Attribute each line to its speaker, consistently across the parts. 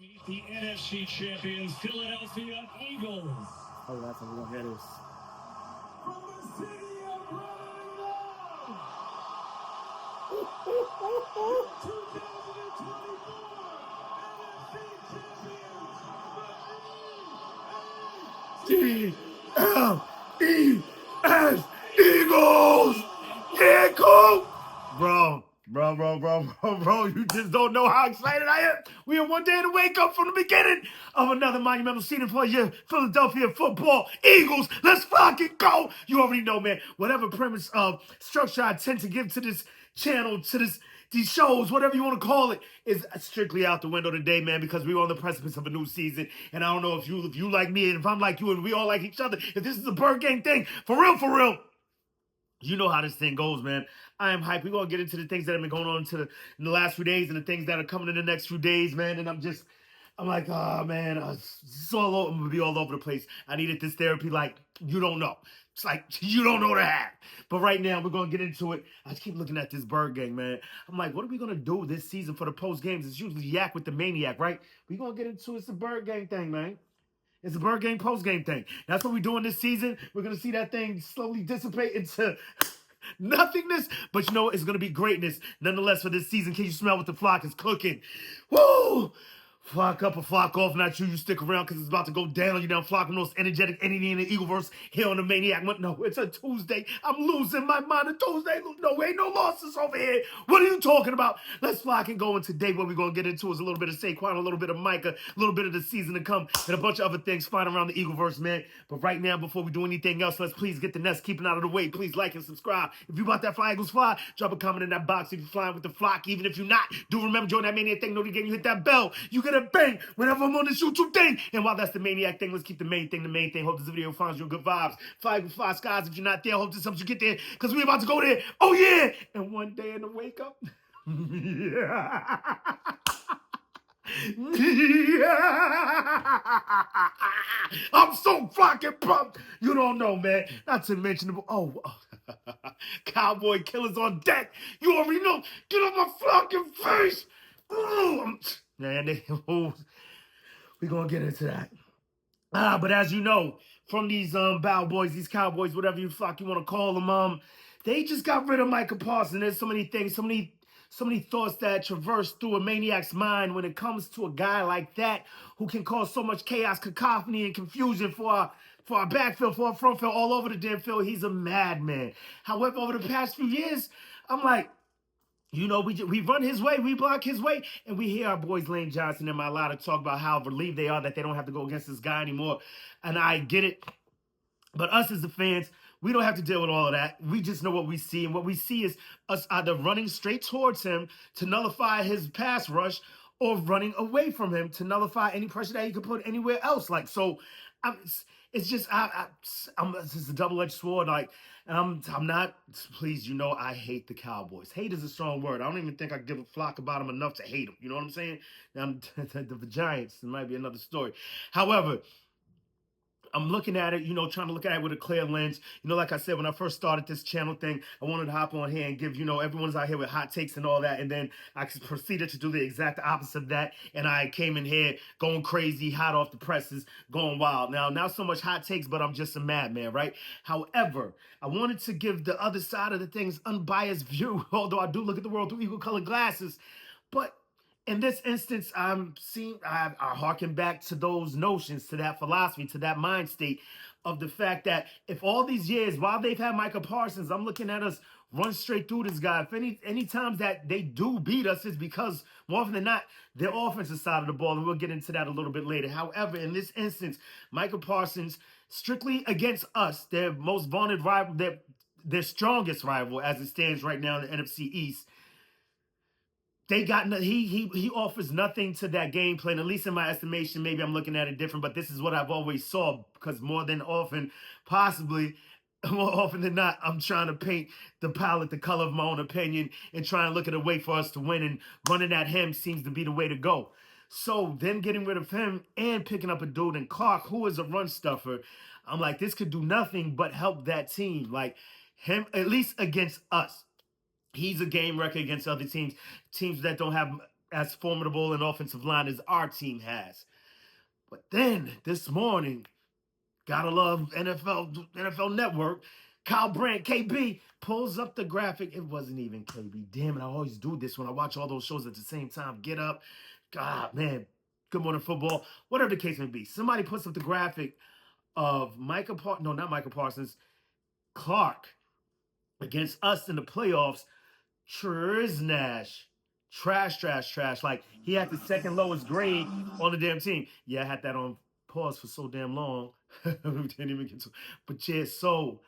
Speaker 1: The NFC champions, Philadelphia Eagles.
Speaker 2: Oh, that's a little hitters.
Speaker 1: From the city of brotherly love, 2024 NFC champions,
Speaker 2: D-L-E-S Eagles! Yeah, cool! Bro, you just don't know how excited I am. We are one day to wake up from the beginning of another monumental season for your Philadelphia football Eagles. Let's fucking go! You already know, man. Whatever premise of structure I tend to give to this channel, to these shows, whatever you want to call it, is strictly out the window today, man, because we're on the precipice of a new season. And I don't know if you like me and if I'm like you and we all like each other, if this is a bird gang thing, for real. You know how this thing goes, man. I am hyped. We're going to get into the things that have been going on in the last few days and the things that are coming in the next few days, man. And I'm like, oh, man, I'm going to be all over the place. I needed this therapy like you don't know. It's like you don't know to have. But right now, we're going to get into it. I just keep looking at this bird gang, man. I'm like, what are we going to do this season for the post games? It's usually Yak with the Maniac, right? We're going to get into it's a bird gang thing, man. It's a bird game, post game thing. That's what we're doing this season. We're going to see that thing slowly dissipate into nothingness. But you know, it's going to be greatness nonetheless for this season. Can you smell what the flock is cooking? Woo! Flock up or flock off. Not you stick around because it's about to go down. You down flock, the most energetic entity in the Eagleverse here on the Maniac. No, it's a Tuesday. I'm losing my mind. A Tuesday. No, ain't no losses over here. What are you talking about? Let's flock and go. And today what we're going to get into is a little bit of Saquon, a little bit of Micah, a little bit of the season to come, and a bunch of other things flying around the Eagleverse, man. But right now, before we do anything else, let's please get the nest keeping out of the way. Please like and subscribe. If you about that Fly Eagles Fly, drop a comment in that box if you're flying with the flock. Even if you're not, do remember, join that Maniac thing. Know the game. You hit that bell. You get a bang whenever I'm on this YouTube thing. And while that's the Maniac thing, let's keep the main thing the main thing. Hope this video finds you good vibes. Fly Eagles Fly skies. If you're not there, hope this helps you get there because we're about to go there. Oh, yeah. And one day in the wake up. Yeah. I'm so fucking pumped. You don't know, man. Not to mention Cowboy killers on deck. You already know. Get on my fucking face. Man, we're gonna get into that. But as you know, from these bow boys, these Cowboys, whatever you want to call them, they just got rid of Micah Parsons. There's so many things, so many thoughts that traverse through a maniac's mind when it comes to a guy like that who can cause so much chaos, cacophony, and confusion for our backfield, for our front field, all over the damn field. He's a madman. However, over the past few years, I'm like, you know, we run his way, we block his way, and we hear our boys Lane Johnson and Mailata talk about how relieved they are that they don't have to go against this guy anymore. And I get it. But us as the fans, we don't have to deal with all of that. We just know what we see. And what we see is us either running straight towards him to nullify his pass rush or running away from him to nullify any pressure that he could put anywhere else. Like, so it's just, this is a double-edged sword. Like, and I'm not, please, you know, I hate the Cowboys. Hate is a strong word. I don't even think I give a flock about them enough to hate them. You know what I'm saying? The Giants, it might be another story. However, I'm looking at it, you know, trying to look at it with a clear lens. You know, like I said, when I first started this channel thing, I wanted to hop on here and give, you know, everyone's out here with hot takes and all that. And then I proceeded to do the exact opposite of that. And I came in here going crazy, hot off the presses, going wild. Now, not so much hot takes, but I'm just a madman, right? However, I wanted to give the other side of the things unbiased view, although I do look at the world through equal colored glasses. But in this instance, I harken back to those notions, to that philosophy, to that mind state of the fact that if all these years, while they've had Micah Parsons, I'm looking at us run straight through this guy. If any times that they do beat us, it's because more often than not, their offensive side of the ball, and we'll get into that a little bit later. However, in this instance, Micah Parsons, strictly against us, their most vaunted rival, their strongest rival as it stands right now in the NFC East, they got he offers nothing to that game plan. At least in my estimation, maybe I'm looking at it different, but this is what I've always saw. Because more than often, possibly more often than not, I'm trying to paint the palette the color of my own opinion and try and look at a way for us to win. And running at him seems to be the way to go. So them getting rid of him and picking up a dude in Clark, who is a run stuffer, I'm like, this could do nothing but help that team. Like him, at least against us. He's a game wrecker against other teams that don't have as formidable an offensive line as our team has. But then this morning, gotta love NFL Network. Kyle Brandt, KB, pulls up the graphic. It wasn't even KB. Damn it, I always do this when I watch all those shows at the same time. Get Up. God, man. Good Morning Football. Whatever the case may be. Somebody puts up the graphic of not Micah Parsons, Clark against us in the playoffs. Triznash. Trash. Like, he had the second lowest grade on the damn team. Yeah, I had that on pause for so damn long. We didn't even get to. But yeah, so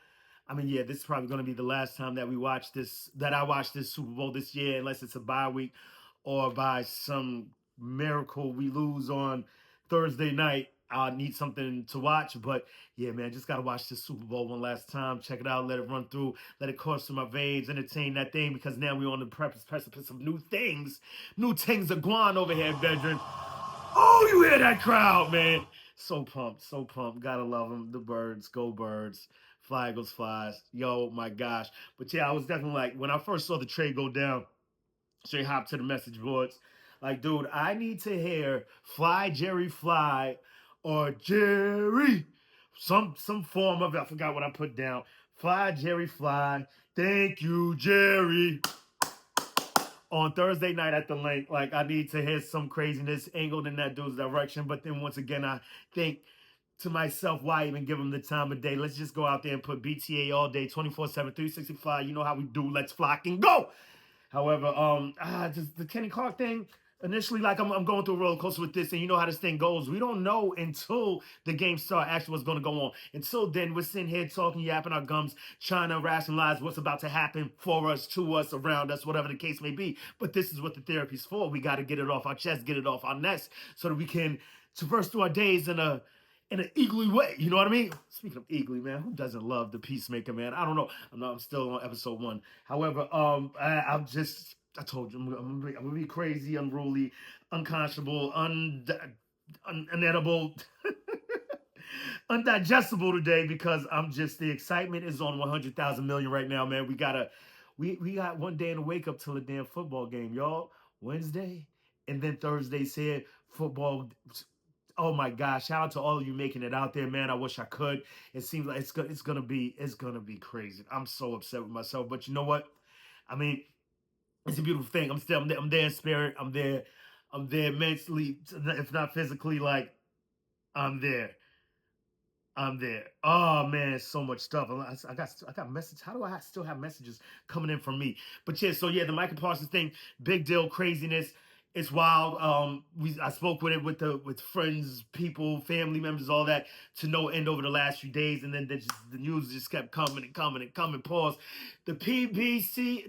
Speaker 2: I mean, yeah, this is probably going to be the last time that I watch this Super Bowl this year, unless it's a bye week or by some miracle we lose on Thursday night. I need something to watch, but yeah, man, just gotta watch this Super Bowl one last time. Check it out, let it run through, let it course through my veins, entertain that thing, because now we're on the precipice of new things. New things are going over here, Bedrin. Oh, you hear that crowd, man? So pumped, so pumped. Gotta love them. The birds, go birds. Fly Eagles flies. Yo, my gosh. But yeah, I was definitely like, when I first saw the trade go down, straight hop to the message boards. Like, dude, I need to hear Fly Jerry Fly or Jerry. Some form of it. I forgot what I put down. Fly Jerry Fly. Thank you, Jerry. On Thursday night at the link, like, I need to hear some craziness angled in that dude's direction. But then once again, I think to myself, why even give him the time of day? Let's just go out there and put BTA all day, 24/7, 365. You know how we do. Let's flock and go. However, just the Kenny Clark thing. Initially, like, I'm going through a roller coaster with this, and you know how this thing goes. We don't know until the game starts actually what's going to go on. Until then, we're sitting here talking, yapping our gums, trying to rationalize what's about to happen for us, to us, around us, whatever the case may be. But this is what the therapy's for. We got to get it off our chest, get it off our nest, so that we can traverse through our days in an eagly way. You know what I mean? Speaking of eagly, man, who doesn't love the Peacemaker, man? I don't know. I'm still on episode 1. However, I told you, I'm gonna be crazy, unruly, unconscionable, unedible, undigestible today, because the excitement is on 100,000 million right now, man. We got one day to wake up till a damn football game, y'all. Wednesday, and then Thursday's here, football. Oh my gosh! Shout out to all of you making it out there, man. I wish I could. It seems like it's gonna be crazy. I'm so upset with myself, but you know what? I mean, it's a beautiful thing. I'm there in spirit. I'm there mentally, if not physically. Like, I'm there. I'm there. Oh man, so much stuff. I got messages. How do I still have messages coming in from me? But yeah, so yeah, the Micah Parsons thing, big deal, craziness. It's wild. I spoke with friends, people, family members, all that, to no end over the last few days, and then the news just kept coming and coming and coming. Pause. The PBCFC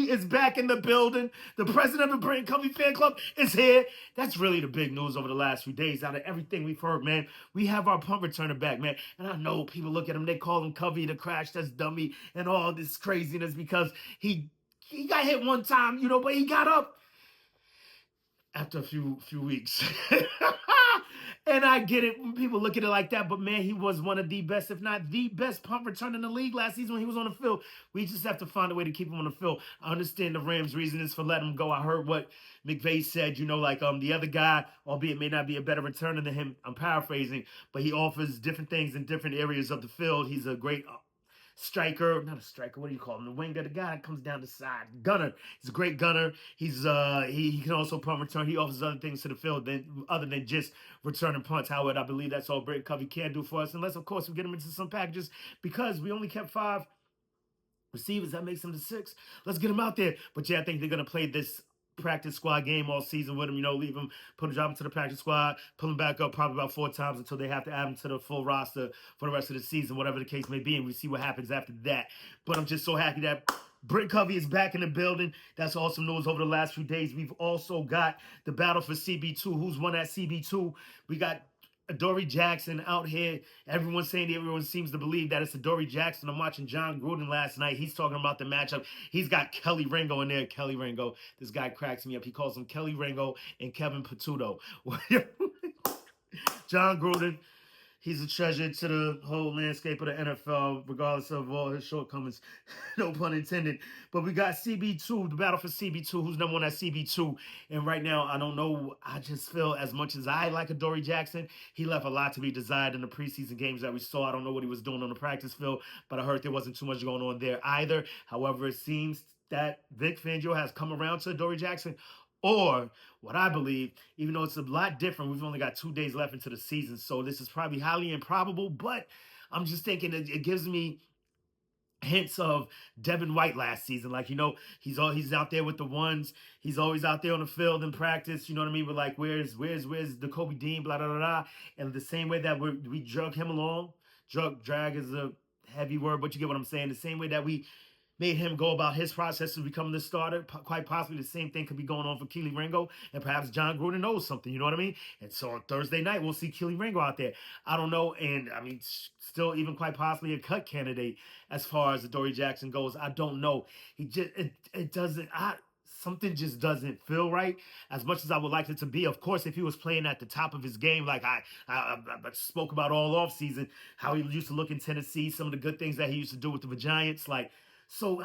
Speaker 2: is back in the building. The president of the Brain Covey Fan Club is here. That's really the big news over the last few days. Out of everything we've heard, man, we have our punt returner back, man. And I know people look at him, they call him Covey the crash test dummy and all this craziness because he got hit one time, but he got up after a few weeks. And I get it when people look at it like that, but man, he was one of the best, if not the best punt returner in the league last season when he was on the field. We just have to find a way to keep him on the field. I understand the Rams' reasons for letting him go. I heard what McVay said, the other guy, albeit may not be a better returner than him, I'm paraphrasing, but he offers different things in different areas of the field. He's a great striker, not a striker, what do you call him? The winger, the guy that comes down the side. Gunner. He's a great gunner. He's he can also punt return. He offers other things to the field other than just returning punts. However, I believe that's all Brent Covey can do for us, unless of course we get him into some packages, because we only kept 5 receivers. That makes him to 6. Let's get him out there. But yeah, I think they're gonna play this practice squad game all season with him, leave him, drop him to the practice squad, pull him back up probably about 4 times until they have to add him to the full roster for the rest of the season, whatever the case may be, and we see what happens after that. But I'm just so happy that Brent Covey is back in the building. That's awesome news over the last few days. We've also got the battle for CB2. Who's won at CB2? We got Adoree Jackson out here. Everyone seems to believe that it's Adoree Jackson. I'm watching John Gruden last night. He's talking about the matchup. He's got Kelly Ringo in there. Kelly Ringo. This guy cracks me up. He calls him Kelly Ringo and Kevin Patuto. John Gruden. He's a treasure to the whole landscape of the NFL, regardless of all his shortcomings. No pun intended. But we got CB2, the battle for CB2, who's number one at CB2. And right now, I don't know. I just feel as much as I like Adoree Jackson, he left a lot to be desired in the preseason games that we saw. I don't know what he was doing on the practice field, but I heard there wasn't too much going on there either. However, it seems that Vic Fangio has come around to Adoree Jackson. Or what I believe, even though it's a lot different, we've only got 2 days left into the season, so this is probably highly improbable. But I'm just thinking it gives me hints of Devin White last season. Like, he's out there with the ones. He's always out there on the field in practice. You know what I mean? We're like, where's the Kobe Dean? Blah blah blah. Blah. And the same way that we drug him along. Drag is a heavy word, but you get what I'm saying. The same way that we made him go about his process of becoming the starter. Quite possibly the same thing could be going on for Keely Ringo, and perhaps John Gruden knows something, you know what I mean? And so on Thursday night, we'll see Keely Ringo out there. I don't know, and I mean, still even quite possibly a cut candidate as far as Adoree Jackson goes. I don't know. It doesn't, something just doesn't feel right as much as I would like it to be. Of course, if he was playing at the top of his game, like I spoke about all offseason, how he used to look in Tennessee, some of the good things that he used to do with the Giants, like, so,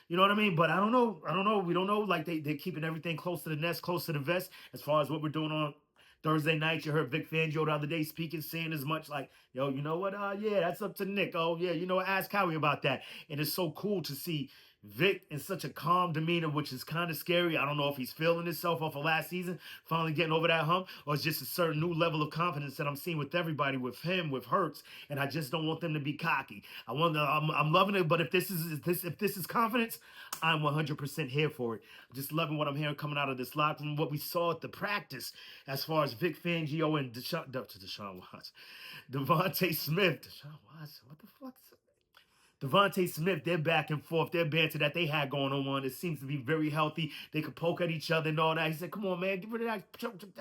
Speaker 2: you know what I mean? But I don't know. We don't know. Like, they're keeping everything close to the nest, close to the vest. As far as what we're doing on Thursday night, you heard Vic Fangio the other day speaking, saying as much like, yo, you know what? Yeah, that's up to Nick. Oh, yeah, ask Howie about that. And it's so cool to see Vic in such a calm demeanor, which is kind of scary. I don't know if he's feeling himself off of last season, finally getting over that hump, or it's just a certain new level of confidence that I'm seeing with everybody, with him, with Hurts, and I just don't want them to be cocky. I'm loving it, but if this is confidence, I'm 100% here for it. I'm just loving what I'm hearing coming out of this locker room, what we saw at the practice as far as Vic Fangio and Deshaun Watson, Devontae Smith, Deshaun Watson, what the fuck? Devontae Smith, they're back and forth. Their banter that they had going on, it seems to be very healthy. They could poke at each other and all that. He said, come on, man, get rid of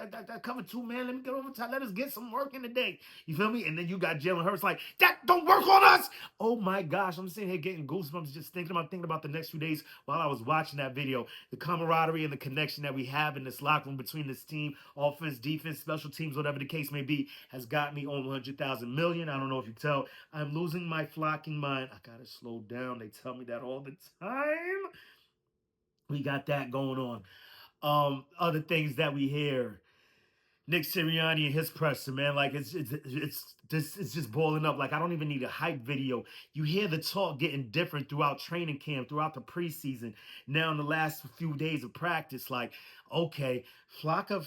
Speaker 2: that cover two, man. Let me get over time. Let us get some work in the day. You feel me? And then you got Jalen Hurts like, that don't work on us. Oh, my gosh. I'm sitting here getting goosebumps just thinking about the next few days while I was watching that video. The camaraderie and the connection that we have in this locker room between this team, offense, defense, special teams, whatever the case may be, has got me on 100,000 million. I don't know if you tell. I'm losing my flocking mind. I gotta slow down. They tell me that all the time. We got that going on. Other things that we hear. Nick Sirianni and his presser, man, like it's just boiling up. Like, I don't even need a hype video. You hear the talk getting different throughout training camp, throughout the preseason. Now in the last few days of practice, like, okay, Flocka,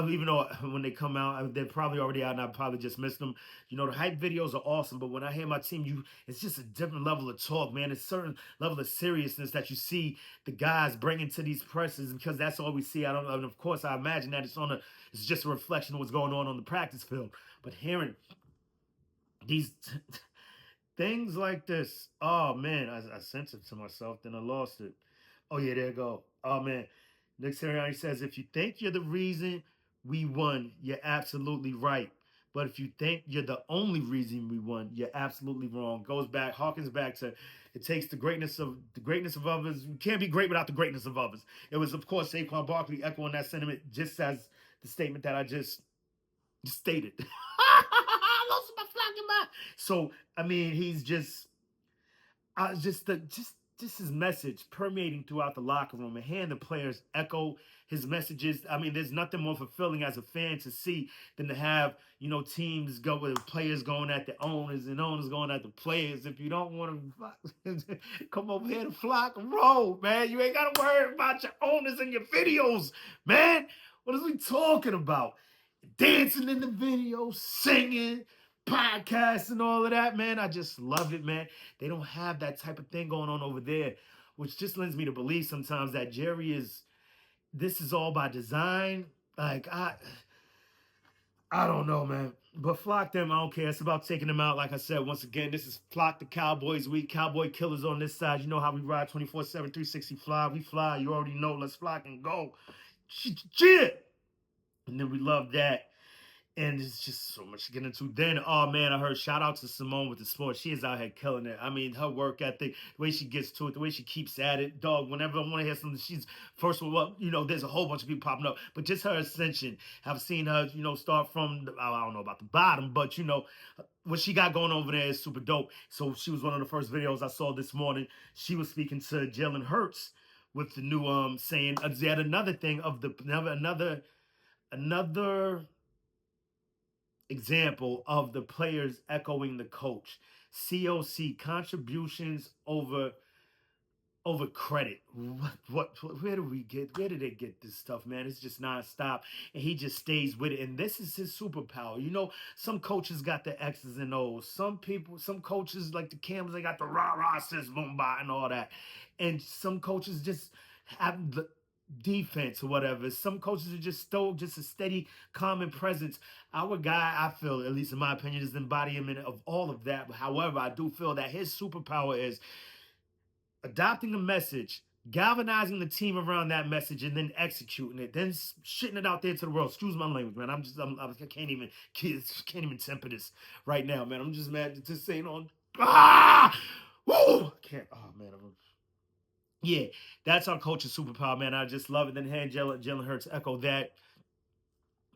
Speaker 2: even though when they come out, they're probably already out, and I probably just missed them. The hype videos are awesome, but when I hear my team, it's just a different level of talk, man. It's a certain level of seriousness that you see the guys bringing to these pressers, because that's all we see. And of course, I imagine that it's just a reflection of what's going on the practice field. But hearing these things like this, oh man, I sent it to myself, then I lost it. Oh yeah, there you go. Oh man, Nick Sirianni says, if you think you're the reason we won, you're absolutely right. But if you think you're the only reason we won, you're absolutely wrong. Harkens back to, it takes the greatness of others. You can't be great without the greatness of others. It was, of course, Saquon Barkley echoing that sentiment, just as the statement that I just stated. I lost my fucking mind. So I mean, he's just his message permeating throughout the locker room, and hearing the players echo his messages. I mean, there's nothing more fulfilling as a fan to see than to have, teams go with players going at the owners and owners going at the players. If you don't want to come over here to flock and roll, man, you ain't got to worry about your owners and your videos, man. What is we talking about? Dancing in the video, singing, podcasts and all of that, man. I just love it, man. They don't have that type of thing going on over there, which just lends me to believe sometimes that this is all by design. Like, I don't know, man. But flock them, I don't care. It's about taking them out. Like I said, once again, this is Flock the Cowboys week. Cowboy killers on this side. You know how we ride 24/7, 365. We fly. You already know. Let's flock and go. Shit. And then we love that. And it's just so much to get into. Then, oh man, I heard shout out to Simone with the sport. She is out here killing it. I mean, her work ethic, the way she gets to it, the way she keeps at it, dog. Whenever I want to hear something, she's first of all, well, there's a whole bunch of people popping up, but just her ascension. I've seen her, start from I don't know about the bottom, but what she got going over there is super dope. So she was one of the first videos I saw this morning. She was speaking to Jalen Hurts with the new saying yet another thing of the another example of the players echoing the coach. COC, contributions over credit. Where did they get this stuff, man? It's just nonstop, and he just stays with it. And this is his superpower. Some coaches got the X's and O's. Some coaches like the Campbells, they got the rah-rah sis boom bah and all that. And some coaches just have the defense or whatever. Some coaches are just a steady, common presence. Our guy, I feel, at least in my opinion, is the embodiment of all of that. However, I do feel that his superpower is adopting the message, galvanizing the team around that message, and then executing it, then shitting it out there to the world. Excuse my language, man. I can't even temper this right now, man. I'm just mad to say it on. Woo! Can't. Oh man, yeah, that's our coach's superpower, man. I just love it. Then Jalen Hurts echo that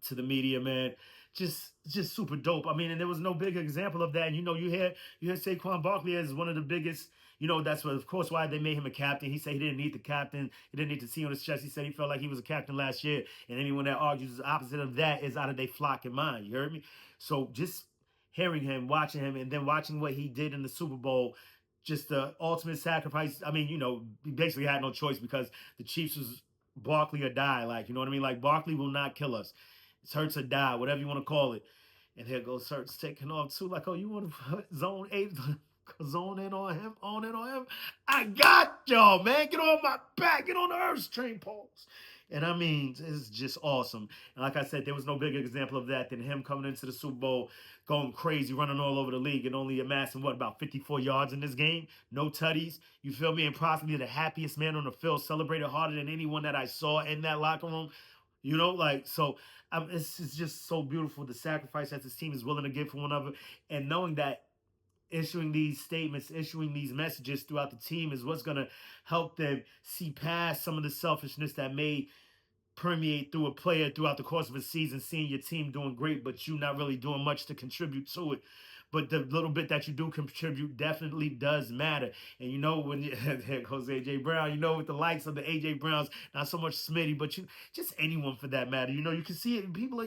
Speaker 2: to the media, man. Just super dope. I mean, and there was no bigger example of that. And you hear Saquon Barkley as one of the biggest. That's what, of course, why they made him a captain. He said he didn't need the captain. He didn't need to see on his chest. He said he felt like he was a captain last year. And anyone that argues the opposite of that is out of their flocking mind. You heard me? So just hearing him, watching him, and then watching what he did in the Super Bowl, just the ultimate sacrifice. I mean, he basically had no choice because the Chiefs was Barkley or die. Like, you know what I mean? Like, Barkley will not kill us. It's Hurts or die, whatever you want to call it. And here goes Hurts taking off too. Like, oh, you want to zone 8, zone in on him, on in on him? I got y'all, man. Get on my back. Get on the Earth train poles. And I mean, it's just awesome. And like I said, there was no bigger example of that than him coming into the Super Bowl, going crazy, running all over the league, and only amassing, about 54 yards in this game? No tutties. You feel me? And possibly the happiest man on the field, celebrated harder than anyone that I saw in that locker room. It's just so beautiful, the sacrifice that this team is willing to give for one another, and knowing that issuing these statements, issuing these messages throughout the team is what's going to help them see past some of the selfishness that may permeate through a player throughout the course of a season, seeing your team doing great, but you not really doing much to contribute to it. But the little bit that you do contribute definitely does matter. And when there goes A.J. Brown, with the likes of the A.J. Browns, not so much Smitty, but just anyone for that matter. You can see it in people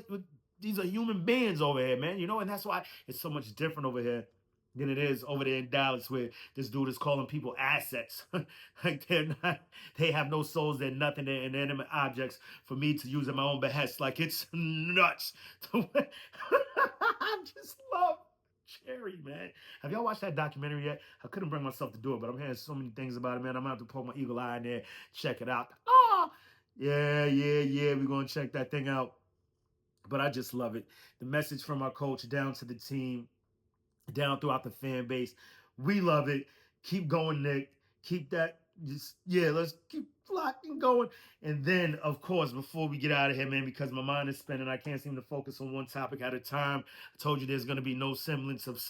Speaker 2: these are human beings over here, man. And that's why it's so much different over here than it is over there in Dallas, where this dude is calling people assets. Like they have no souls, they're nothing, they're inanimate objects for me to use at my own behest. Like, it's nuts. I just love Cherry, man. Have y'all watched that documentary yet? I couldn't bring myself to do it, but I'm hearing so many things about it, man. I'm gonna have to poke my eagle eye in there, check it out. Yeah. We're gonna check that thing out. But I just love it. The message from our coach down to the team, down throughout the fan base. We love it. Keep going, Nick. Keep that. Let's keep flocking going. And then, of course, before we get out of here, man, because my mind is spinning, I can't seem to focus on one topic at a time. I told you there's going to be no semblance of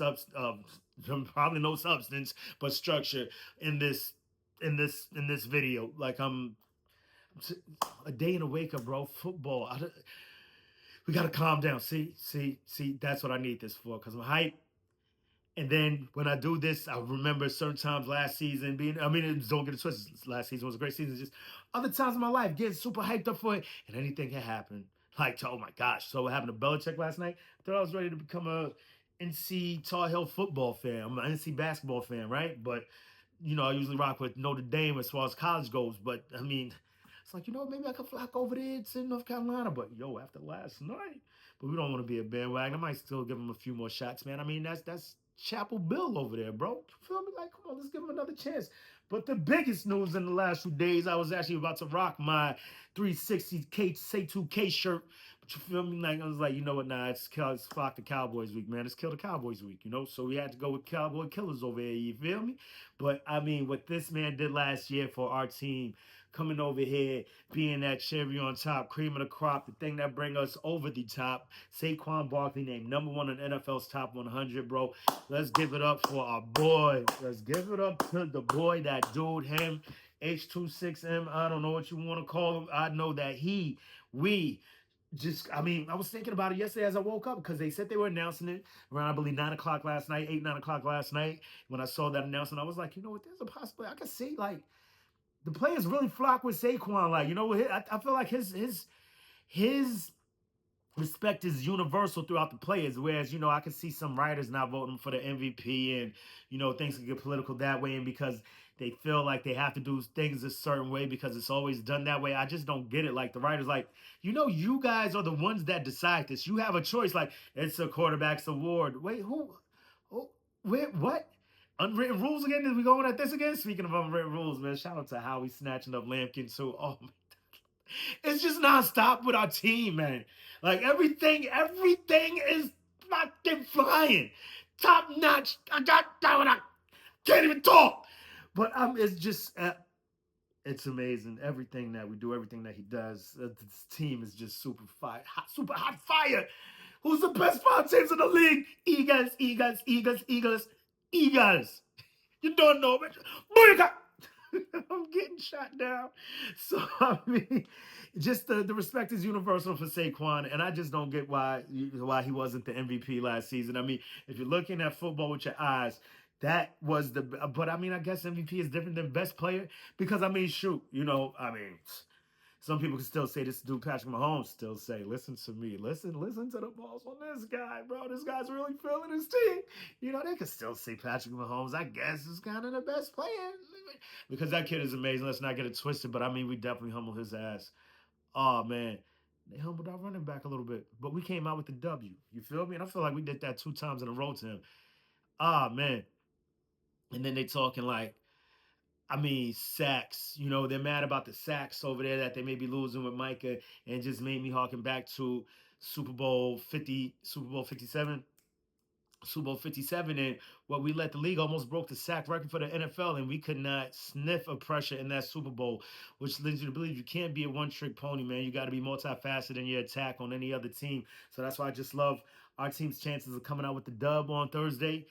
Speaker 2: probably no substance, but structure in this video. Like, I'm a day in a wake up, bro. Football. We got to calm down. See, that's what I need this for, because I'm hyped. And then when I do this, I remember certain times last season don't get it twisted. Last season was a great season. Just other times in my life, getting super hyped up for it, and anything can happen. Like, oh my gosh. So what happened to Belichick last night? I thought I was ready to become a NC Tar Heel football fan. I'm an NC basketball fan, right? But, I usually rock with Notre Dame as far as college goes. But, I mean, it's like, maybe I could flock over there to North Carolina. But, after last night. But we don't want to be a bandwagon. I might still give him a few more shots, man. I mean, that's Chapel Bill over there, bro. You feel me? Like, come on, let's give him another chance. But the biggest news in the last few days, I was actually about to rock my 360K Say 2K shirt. But you feel me? Like, I was like, you know what? Nah, it's flock the Cowboys week, man. It's kill the Cowboys week, So we had to go with Cowboy killers over here. You feel me? But I mean, what this man did last year for our team, coming over here, being that cherry on top, cream of the crop, the thing that bring us over the top. Saquon Barkley named number one in NFL's top 100, bro. Let's give it up for our boy. Let's give it up to the boy, that dude, him, H26M. I don't know what you want to call him. I know that we just, I mean, I was thinking about it yesterday as I woke up because they said they were announcing it around, I believe, 9 o'clock last night, 9 o'clock last night. When I saw that announcement, I was like, you know what, there's a possibility. I could see, like, the players really flock with Saquon. Like, you know, I feel like his respect is universal throughout the players. Whereas, you know, I can see some writers not voting for the MVP, and, you know, things can get political that way. And because they feel like they have to do things a certain way because it's always done that way. I just don't get it. Like, the writers, like, you know, you guys are the ones that decide this. You have a choice. Like, it's a quarterback's award. Wait, who? Oh, where? What? Unwritten rules again? Is we going at this again? Speaking of unwritten rules, man, shout out to Howie snatching up Lampkin too. Oh, man. It's just nonstop with our team, man. Like, everything is fucking flying. Top notch. I can't even talk. But it's just, it's amazing. Everything that we do, everything that he does. This team is just super fire, super hot fire. Who's the best 5 teams in the league? Eagles, Eagles, Eagles, Eagles, Eagles. You don't know, bitch. Micah. I'm getting shot down. So, I mean, just the respect is universal for Saquon, and I just don't get why he wasn't the MVP last season. I mean, if you're looking at football with your eyes, that was the. But I mean, I guess MVP is different than best player because, I mean, shoot, you know, I mean, some people can still say this dude Patrick Mahomes still say, listen to me, listen to the balls on this guy, bro. This guy's really feeling his team. You know, they could still say Patrick Mahomes, I guess, is kind of the best player because that kid is amazing. Let's not get it twisted, but I mean, we definitely humble his ass. Oh man, they humbled our running back a little bit, but we came out with the W. You feel me? And I feel like we did that 2 times in a row to him. Ah man, and then they talking like, I mean, sacks. You know, they're mad about the sacks over there that they may be losing with Micah, and it just made me harken back to Super Bowl 50, Super Bowl 57. Super Bowl 57, and what we let the league almost broke the sack record for the NFL, and we could not sniff of pressure in that Super Bowl, which leads you to believe you can't be a one-trick pony, man. You got to be multifaceted in your attack on any other team. So that's why I just love our team's chances of coming out with the dub on Thursday.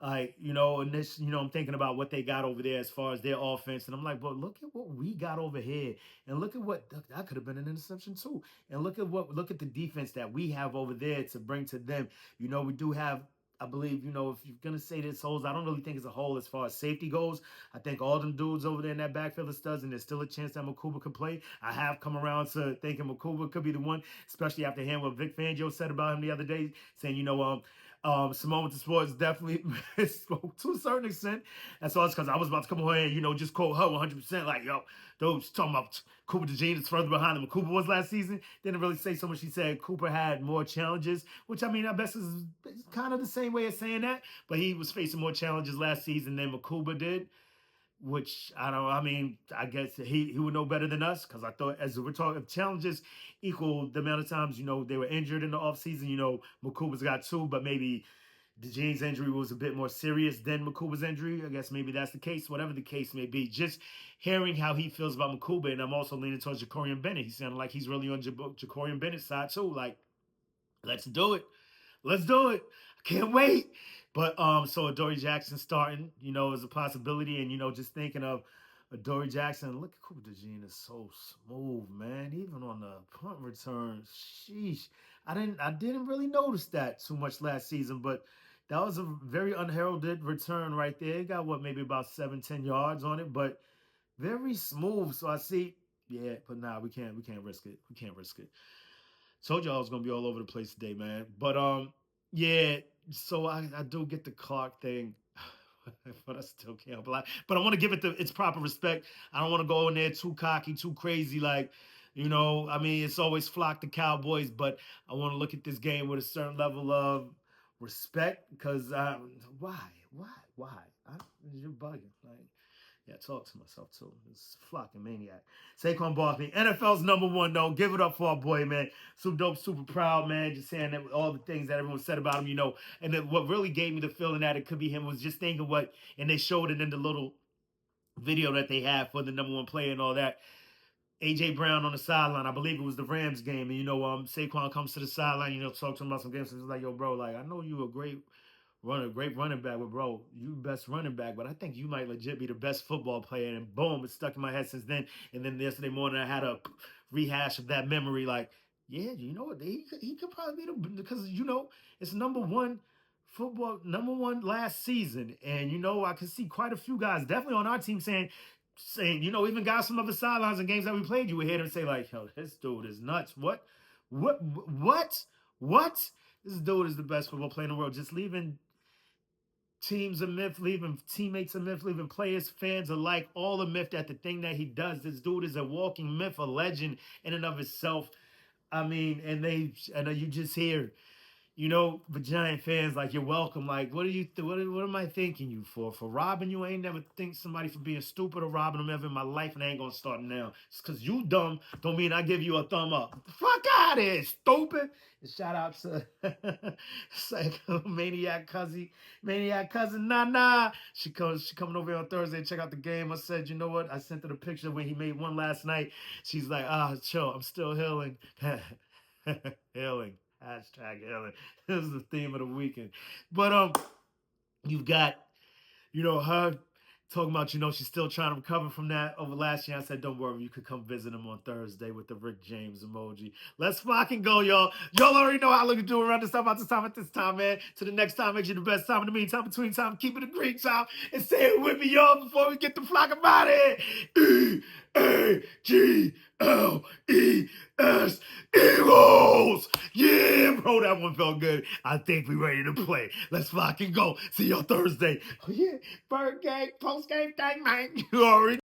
Speaker 2: Like, you know, and this, you know, I'm thinking about what they got over there as far as their offense. And I'm like, but look at what we got over here. And look at what that could have been an interception too. And look at the defense that we have over there to bring to them. You know, we do have, I believe, you know, if you're gonna say this holes, I don't really think it's a hole as far as safety goes. I think all them dudes over there in that backfield are studs, and there's still a chance that Makuba could play. I have come around to thinking Makuba could be the one, especially after hearing what Vic Fangio said about him the other day, saying, you know, Simone with the sports definitely spoke to a certain extent. And so it's because I was about to come over here and, you know, just quote her 100%. Like, yo, dude, talking about Cooper DeJean is further behind than Cooper was last season. Didn't really say so much. She said Cooper had more challenges, which, I mean, I guess is kind of the same way of saying that. But he was facing more challenges last season than Makuba did, which I don't. I mean, I guess he would know better than us because I thought as we're talking, if challenges equal the amount of times, you know, they were injured in the offseason, you know, Makuba's got 2, but maybe DeJean's injury was a bit more serious than Makuba's injury. I guess maybe that's the case. Whatever the case may be, just hearing how he feels about Makuba, and I'm also leaning towards Jacorian Bennett. He sounded like he's really on Jacorian Bennett's side too. Like, let's do it. Let's do it. I can't wait. But so Adoree Jackson starting, you know, is a possibility. And, you know, just thinking of Adoree Jackson, look at Cooper DeJean is so smooth, man. Even on the punt return. Sheesh. I didn't really notice that too much last season, but that was a very unheralded return right there. It got maybe about 7-10 yards on it, but very smooth. So I see, yeah, but nah, we can't risk it. We can't risk it. Told y'all I was gonna be all over the place today, man. But yeah. So I do get the Clark thing, but I still can't. But I want to give it its proper respect. I don't want to go in there too cocky, too crazy. Like, you know, I mean, it's always flock the Cowboys, but I want to look at this game with a certain level of respect because why? You're bugging. Like, yeah, talk to myself too. It's flocking maniac. Saquon Barkley, NFL's number one, though. Give it up for our boy, man. Super dope, super proud, man. Just saying that all the things that everyone said about him, you know. And then what really gave me the feeling that it could be him was just thinking and they showed it in the little video that they had for the number one player and all that. A.J. Brown on the sideline. I believe it was the Rams game. And, Saquon comes to the sideline, talk to him about some games. He's like, yo, bro, like, I know you a great running back, but, bro, you best running back. But I think you might legit be the best football player. And, boom, it's stuck in my head since then. And then yesterday morning, I had a rehash of that memory. Like, yeah, you know what? He could probably be because, it's number one last season. And, I can see quite a few guys, definitely on our team, saying, even guys from other sidelines and games that we played, you would hear them say, like, yo, this dude is nuts. What? This dude is the best football player in the world. Just leaving teams a myth, leaving teammates a myth, leaving players, fans alike, all a myth that the thing that he does, this dude is a walking myth, a legend in and of itself. I mean, and you just hear, the Giant fans, like, you're welcome. Like, what am I thanking you for? For robbing you? I ain't never thanked somebody for being stupid or robbing them ever in my life, and I ain't gonna start now. Just because you dumb don't mean I give you a thumb up. Fuck out of here, stupid. And shout out to Maniac cousin, nah. She coming over here on Thursday to check out the game. I said, you know what? I sent her the picture when he made one last night. She's like, chill, I'm still healing. Healing. Hashtag healing. This is the theme of the weekend. But you've got, her talking about, she's still trying to recover from that over last year. I said, don't worry, you could come visit him on Thursday with the Rick James emoji. Let's fucking go, y'all. Y'all already know how I look to do around this time, at this time, man. To the next time, make sure the best time. In the meantime, between time, keep it a green time. And say it with me, y'all, before we get the flock about it. E-A-G-L-E-S. Eagles! Yeah, bro, that one felt good. I think we ready to play. Let's fucking go. See y'all Thursday. Oh, yeah, bird game, post game thing, man. You already